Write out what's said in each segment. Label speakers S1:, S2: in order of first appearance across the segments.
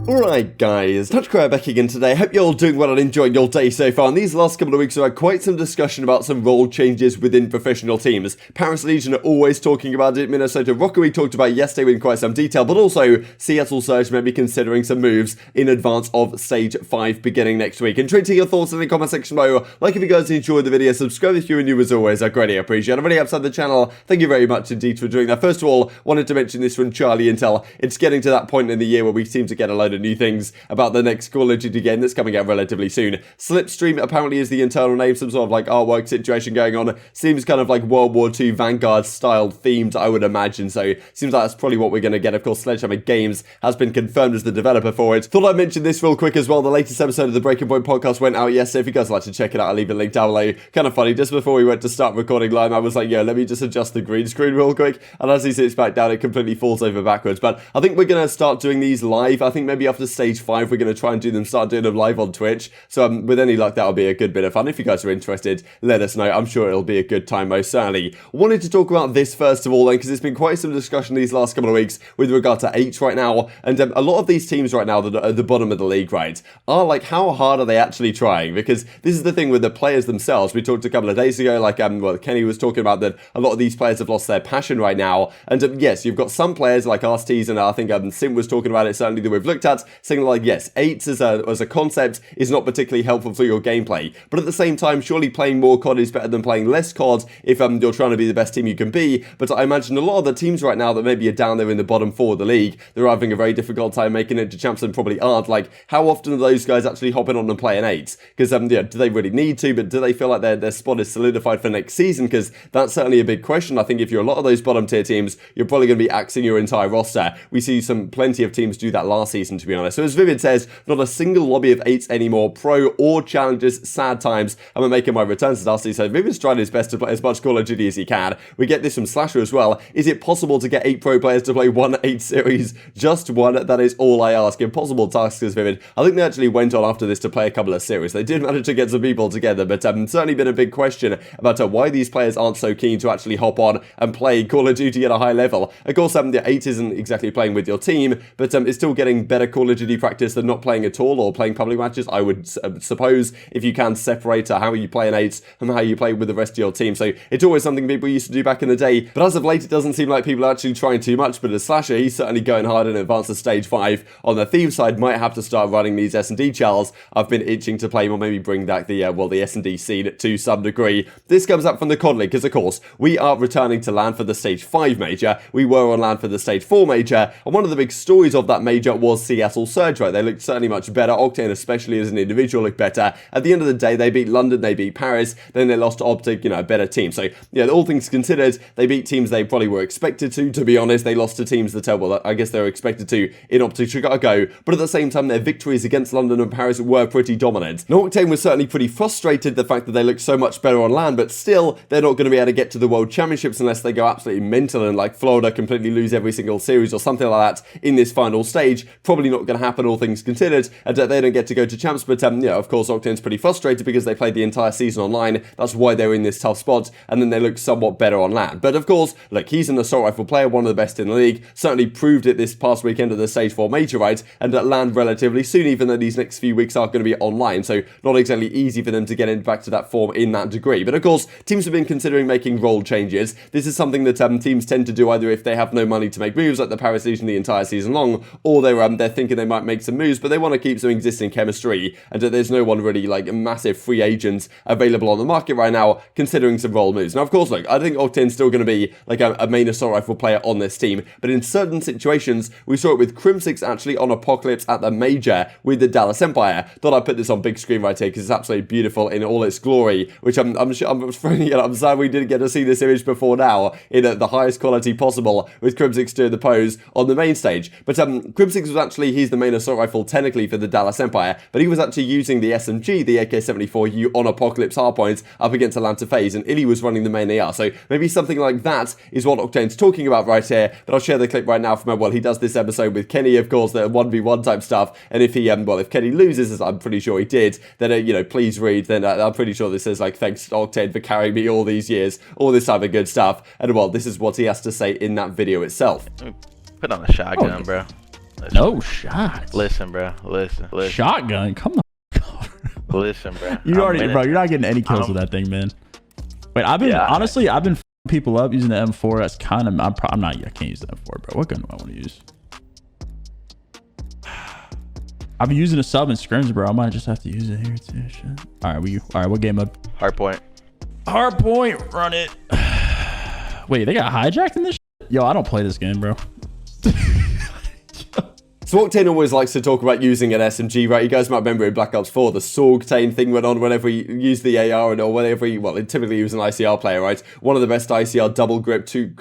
S1: Alright guys, TacticalRab back again today. Hope you're all doing well and enjoying your day so far. And these last couple of weeks I've had quite some discussion about some role changes within professional teams. Paris Legion are always talking about it, Minnesota Rokkr we talked about yesterday in quite some detail, but also Seattle Surge may be considering some moves in advance of Stage 5 beginning next week. And tweet your thoughts in the comment section below. Like if you guys enjoyed the video, subscribe if you're new as always, I greatly appreciate it. I'm really outside the channel, thank you very much indeed for doing that. First of all, wanted to mention this from Charlie Intel. It's getting to that point in the year where we seem to get a load of new things about the next Call of Duty game that's coming out relatively soon. Slipstream apparently is the internal name, some sort of like artwork situation going on. Seems kind of like World War II Vanguard style themed, I would imagine, so seems like that's probably what we're going to get. Of course, Sledgehammer Games has been confirmed as the developer for it. Thought I'd mention this real quick as well. The latest episode of the Breaking Point podcast went out yesterday. If you guys would like to check it out, I'll leave a link down below. Kind of funny, just before we went to start recording live, I was like, yeah, let me just adjust the green screen real quick, and as he sits back down, it completely falls over backwards. But I think we're going to start doing these live. I think maybe after Stage 5 we're going to try and start doing them live on Twitch. So with any luck, that'll be a good bit of fun. If you guys are interested, let us know. I'm sure it'll be a good time, most certainly. Wanted to talk about this first of all, then, because there's been quite some discussion these last couple of weeks with regard to 8 right now. And a lot of these teams right now that are at the bottom of the league, right, are like, how hard are they actually trying? Because this is the thing with the players themselves. We talked a couple of days ago, like, well, Kenny was talking about that a lot of these players have lost their passion right now. And yes, you've got some players like Arcitys, and I think Simp was talking about it, certainly, that we've looked at, saying like, yes, 8 as a concept is not particularly helpful for your gameplay, but at the same time, surely playing more COD is better than playing less COD if you're trying to be the best team you can be. But I imagine a lot of the teams right now that maybe are down there in the bottom 4 of the league, they're having a very difficult time making it to champs and probably aren't. Like, how often are those guys actually hopping on and playing 8s? Because yeah, do they really need to, but do they feel like their spot is solidified for next season? Because that's certainly a big question. I think if you're a lot of those bottom tier teams, you're probably going to be axing your entire roster. We see plenty of teams do that last season, to be honest. So as Vivid says, not a single lobby of 8s anymore, pro or challengers, sad times. I'm making my return to Dashy, so Vivid's trying his best to play as much Call of Duty as he can. We get this from Slasher as well. Is it possible to get 8 pro players to play one 8 series? Just one, that is all I ask. Impossible task as Vivid. I think they actually went on after this to play a couple of series. They did manage to get some people together, but certainly been a big question about why these players aren't so keen to actually hop on and play Call of Duty at a high level. Of course, the 8 isn't exactly playing with your team, but it's still getting better Call of Duty practice than not playing at all or playing public matches, I would suppose, if you can separate how you play an 8 and how you play with the rest of your team. So it's always something people used to do back in the day, but as of late it doesn't seem like people are actually trying too much. But as Slasher, he's certainly going hard in advance of Stage 5. On the Thieves side, might have to start running these S&D chals. I've been itching to play, or maybe bring back the S&D scene to some degree. This comes up from the COD League, because of course we are returning to LAN for the Stage 5 major. We were on LAN for the Stage 4 major, and one of the big stories of that major was Seattle Surge, right? They looked certainly much better. Octane, especially as an individual, looked better. At the end of the day, they beat London, they beat Paris, then they lost to OpTic, a better team. So yeah, all things considered, they beat teams they probably were expected to be honest. They lost to teams that, well, I guess they were expected to in OpTic Chicago, but at the same time, their victories against London and Paris were pretty dominant. Now, Octane was certainly pretty frustrated the fact that they looked so much better on LAN, but still, they're not going to be able to get to the World Championships unless they go absolutely mental and like Florida completely lose every single series or something like that in this final stage. Probably not going to happen, all things considered, and they don't get to go to champs. But yeah, of course, Octane's pretty frustrated because they played the entire season online. That's why they're in this tough spot, and then they look somewhat better on LAN. But of course, look, he's an assault rifle player, one of the best in the league. Certainly proved it this past weekend at the Stage 4 major, right? And at LAN relatively soon, even though these next few weeks are going to be online. So not exactly easy for them to get back to that form in that degree. But of course, teams have been considering making role changes. This is something that teams tend to do either if they have no money to make moves, like the Paris Legion the entire season long, or they're thinking they might make some moves, but they want to keep some existing chemistry, and there's no one really like massive free agents available on the market right now considering some role moves. Now, of course, look, I think Octane's still going to be like a main assault rifle player on this team, but in certain situations, we saw it with Crimsix actually on Apocalypse at the major with the Dallas Empire. Thought I'd put this on big screen right here because it's absolutely beautiful in all its glory, which I'm sad we didn't get to see this image before now in the highest quality possible with Crimsix doing the pose on the main stage. But Crimsix was actually, he's the main assault rifle technically for the Dallas Empire, but he was actually using the SMG, the AK-74U on Apocalypse hardpoints up against Atlanta FaZe, and ILLey was running the main AR. So maybe something like that is what Octane's talking about right here. But I'll share the clip right now from, well, he does this episode with Kenny, of course, the 1v1 type stuff. And if he, if Kenny loses, as I'm pretty sure he did, then, please read. Then I'm pretty sure this says, like, thanks Octane for carrying me all these years, all this type of good stuff. And, well, this is what he has to say in that video itself.
S2: Put on a shotgun, bro. No shots.
S3: Listen, bro. Listen.
S2: Shotgun. Come on.
S3: Listen, bro.
S2: Bro, you're not getting any kills with that thing, man. Wait, honestly, I've been people up using the M4. That's kind of, I can't use the M4, bro. What gun do I want to use? I've been using a sub in scrims, bro. I might just have to use it here too. Shit. All right, what game up?
S3: Hardpoint.
S2: Hardpoint, run it. Wait, they got hijacked in this shit? Yo, I don't play this game, bro.
S1: So Octane always likes to talk about using an SMG, right? You guys might remember in Black Ops 4, the Sorgtane thing went on whenever you use the AR or whenever you, well, typically use an ICR player, right? One of the best ICR double grip 2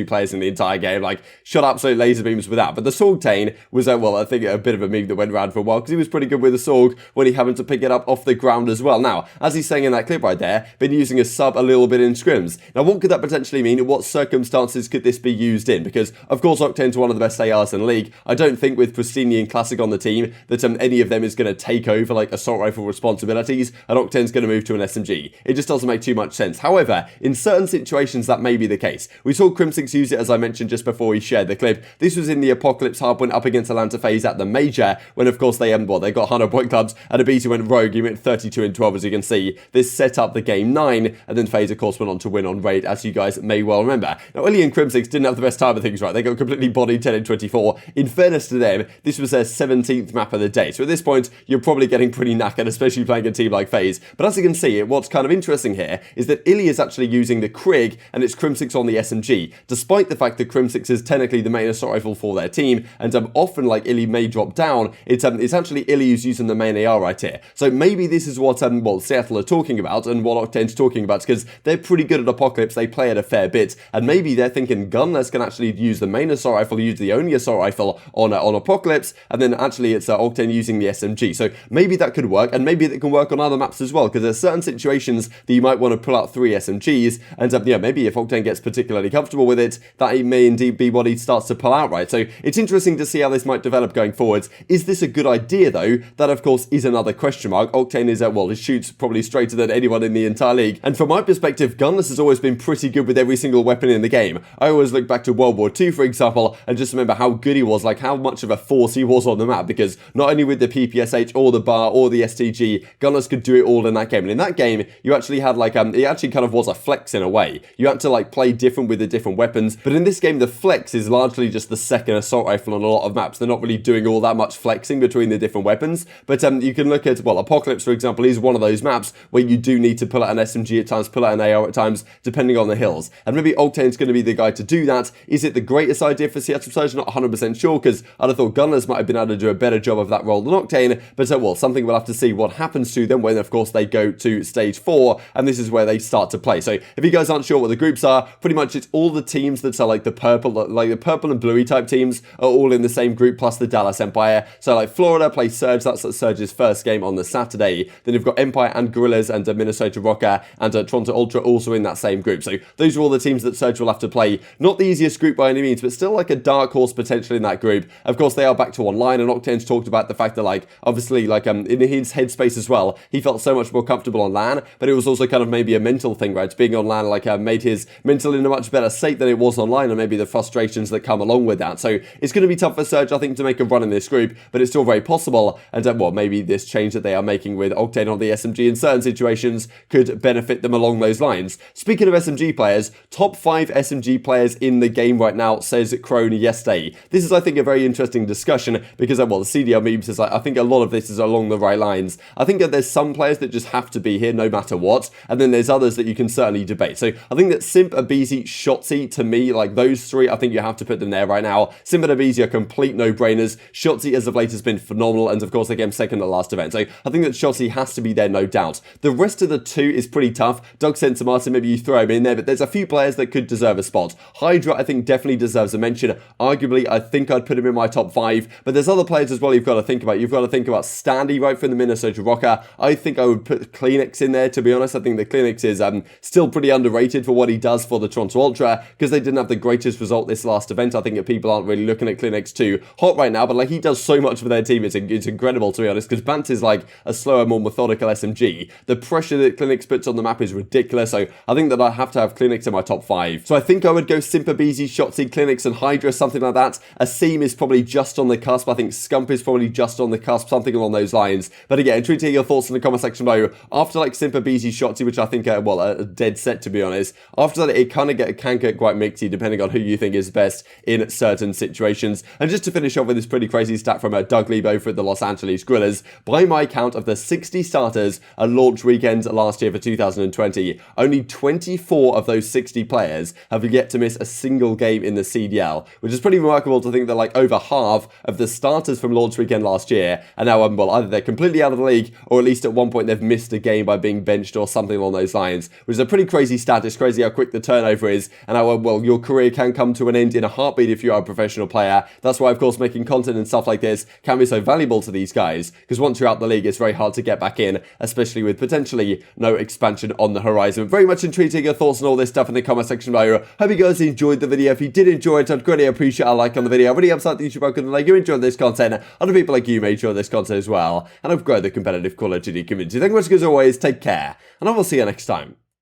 S1: players in the entire game, like shot absolute laser beams with that. But the Sorgtane was, well, I think a bit of a meme that went around for a while because he was pretty good with the Sorg when he happened to pick it up off the ground as well. Now, as he's saying in that clip right there, been using a sub a little bit in scrims. Now, what could that potentially mean? What circumstances could this be used in? Because, of course, Octane's one of the best ARs in the league. I don't think with Prestinni and Classic on the team that any of them is going to take over like assault rifle responsibilities, and Octane's going to move to an SMG. It just doesn't make too much sense. However, in certain situations that may be the case. We saw Crimsix use it, as I mentioned just before we shared the clip. This was in the Apocalypse hardpoint up against Atlanta FaZe at the Major, when of course they got 100 point clubs, and aBeZy went rogue. He went 32 and 12, as you can see. This set up the game 9, and then FaZe of course went on to win on Raid, as you guys may well remember. Now, ILLey and Crimsix didn't have the best time of things, right? They got completely bodied 10 and 24. In fairness to them, this was their 17th map of the day. So at this point, you're probably getting pretty knackered, especially playing a team like FaZe. But as you can see, what's kind of interesting here is that ILLey is actually using the Krig and it's Crimsix on the SMG, despite the fact that Crimsix is technically the main assault rifle for their team, and often like ILLey may drop down, it's actually ILLey who's using the main AR right here. So maybe this is what Seattle are talking about and what Octane's talking about, because they're pretty good at Apocalypse, they play it a fair bit, and maybe they're thinking Gunless can actually use the main assault rifle, use the only assault rifle on Apocalypse, and then actually it's Octane using the SMG. So maybe that could work, and maybe that can work on other maps as well, because there's certain situations that you might want to pull out 3 SMGs, and yeah, maybe if Octane gets particularly comfortable with it, that may indeed be what he starts to pull out, right? So it's interesting to see how this might develop going forwards. Is this a good idea though? That of course is another question mark. Octane is he shoots probably straighter than anyone in the entire league, and from my perspective, Gunless has always been pretty good with every single weapon in the game. I always look back to World War II, for example, and just remember how good he was, like how much of a force he was on the map, because not only with the PPSH or the bar or the STG, Gunless could do it all in that game. And in that game, you actually had it actually kind of was a flex in a way. You had to play different with the different weapons. But in this game, the flex is largely just the second assault rifle on a lot of maps. They're not really doing all that much flexing between the different weapons. But you can look at, Apocalypse, for example, is one of those maps where you do need to pull out an SMG at times, pull out an AR at times, depending on the hills. And maybe Octane's going to be the guy to do that. Is it the greatest idea for Seattle Surge? Not 100% sure, because I'd have thought Gunless might have been able to do a better job of that role than Octane. But something we'll have to see what happens to them when, of course, they go to stage 4, and this is where they start to play. So if you guys aren't sure what the groups are, pretty much it's all the teams that are the purple and bluey type teams are all in the same group, plus the Dallas Empire. So Florida plays Surge, that's Surge's first game on the Saturday. Then you've got Empire and Gorillas and Minnesota Rokkr and Toronto Ultra also in that same group. So those are all the teams that Surge will have to play. Not the easiest group by any means, but still a dark horse potentially in that group. Of course, they are back to online, and Octane's talked about the fact that obviously in his headspace as well, he felt so much more comfortable on LAN, but it was also kind of maybe a mental thing, right? Being on LAN made his mental in a much better state than it was online, and maybe the frustrations that come along with that. So it's going to be tough for Surge, I think, to make a run in this group, but it's still very possible, and maybe this change that they are making with Octane on the SMG in certain situations could benefit them along those lines. Speaking of SMG players, top 5 SMG players in the game right now, says Crone yesterday. This is, I think, a very interesting discussion, because the CDL memes is I think a lot of this is along the right lines. I think that there's some players that just have to be here no matter what, and then there's others that you can certainly debate. So I think that Simp, aBeZy, Shotzzy, to me, those 3, I think you have to put them there right now. Simp and aBeZy are complete no-brainers. Shotzzy as of late has been phenomenal, and of course they came second at last event. So I think that Shotzzy has to be there, no doubt. The rest of the 2 is pretty tough. Doug Sensor Martin, maybe you throw him in there, but there's a few players that could deserve a spot. Hydra, I think, definitely deserves a mention. Arguably, I think I'd put him in my top 5, but there's other players as well you've got to think about. You've got to think about Standy, right, from the Minnesota Rokkr. I think I would put CleanX in there, to be honest. I think that CleanX is still pretty underrated for what he does for the Toronto Ultra, because they didn't have the greatest result this last event. I think that people aren't really looking at CleanX too hot right now, but he does so much for their team. It's incredible, to be honest, because Bant is a slower, more methodical SMG. The pressure that CleanX puts on the map is ridiculous, so I think that I have to have CleanX in my top 5. So I think I would go Simp, aBeZy, Shotzzy, CleanX and Hydra, something like that. Asim is probably just on the cusp. I think Scump is probably just on the cusp, something along those lines. But again, intrigued to hear your thoughts in the comment section below. After like Simp, aBeZy, Shotzzy, which I think are, well, a dead set to be honest. After that, it kind of can get quite mixy depending on who you think is best in certain situations. And just to finish off with this pretty crazy stat from Doug Lebo over at the Los Angeles Grillers, by my count of the 60 starters at launch weekend last year for 2020, only 24 of those 60 players have yet to miss a single game in the CDL, which is pretty remarkable to think that like over half of the starters from launch weekend last year are now, well, either they're completely out of the league or at least at one point they've missed a game by being benched or something along those lines, which is a pretty crazy stat. It's crazy how quick the turnover is and how, well, your career can come to an end in a heartbeat if you are a professional player. That's why, of course, making content and stuff like this can be so valuable to these guys, because once you're out the league, it's very hard to get back in, especially with potentially no expansion on the horizon. Very much intrigued to get your thoughts on all this stuff in the comment section below. Hope you guys enjoyed the video. If you did enjoy it, I'd greatly appreciate a like on the video. I really upset the YouTube algorithm like you enjoyed this content. Other people like you may enjoy this content as well, and I've grown the competitive Call of Duty community. Thank you much as always, take care, and I will see you next time.